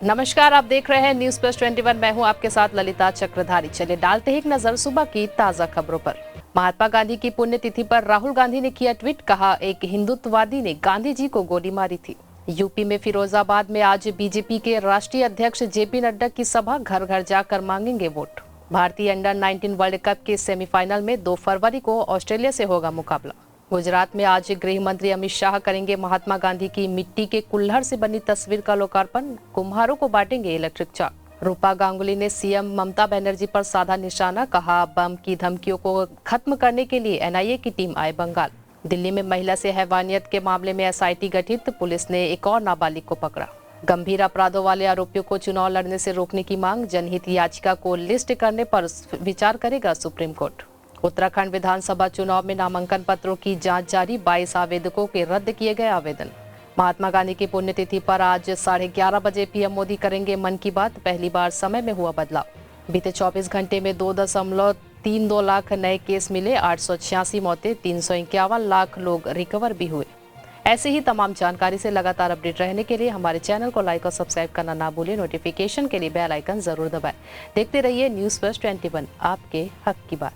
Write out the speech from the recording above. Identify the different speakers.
Speaker 1: नमस्कार, आप देख रहे हैं न्यूज प्लस 21। मैं हूं आपके साथ ललिता चक्रधारी। चलिए डालते हैं एक नजर सुबह की ताजा खबरों पर। महात्मा गांधी की पुण्यतिथि पर राहुल गांधी ने किया ट्वीट, कहा एक हिंदुत्ववादी ने गांधी जी को गोली मारी थी। यूपी में फिरोजाबाद में आज बीजेपी के राष्ट्रीय अध्यक्ष जेपी नड्डा की सभा, घर घर जाकर मांगेंगे वोट। भारतीय अंडर 19 वर्ल्ड कप के सेमीफाइनल में 2 फरवरी को ऑस्ट्रेलिया से होगा मुकाबला। गुजरात में आज गृह मंत्री अमित शाह करेंगे महात्मा गांधी की मिट्टी के कुल्हड़ से बनी तस्वीर का लोकार्पण। कुम्हारों को बांटेंगे इलेक्ट्रिक चाक। रूपा गांगुली ने सीएम ममता बनर्जी पर साधा निशाना, कहा बम की धमकियों को खत्म करने के लिए एनआईए की टीम आए बंगाल। दिल्ली में महिला से हैवानियत के मामले में एसआईटी गठित, पुलिस ने एक और नाबालिग को पकड़ा। गंभीर अपराधों वाले आरोपियों को चुनाव लड़ने से रोकने की मांग, जनहित याचिका को लिस्ट करने पर विचार करेगा सुप्रीम कोर्ट। उत्तराखंड विधानसभा चुनाव में नामांकन पत्रों की जांच जारी, 22 आवेदकों के रद्द किए गए आवेदन। महात्मा गांधी की पुण्यतिथि पर आज 11:30 बजे पीएम मोदी करेंगे मन की बात। पहली बार समय में हुआ बदलाव। बीते 24 घंटे में 2.32 लाख नए केस मिले, 886 मौतें, 351 लाख लोग रिकवर भी हुए। ऐसे ही तमाम जानकारी से लगातार अपडेट रहने के लिए हमारे चैनल को लाइक और सब्सक्राइब करना ना भूलें। नोटिफिकेशन के लिए बेल आइकन जरूर दबाएं। देखते रहिए न्यूज प्लस 21, आपके हक की बात।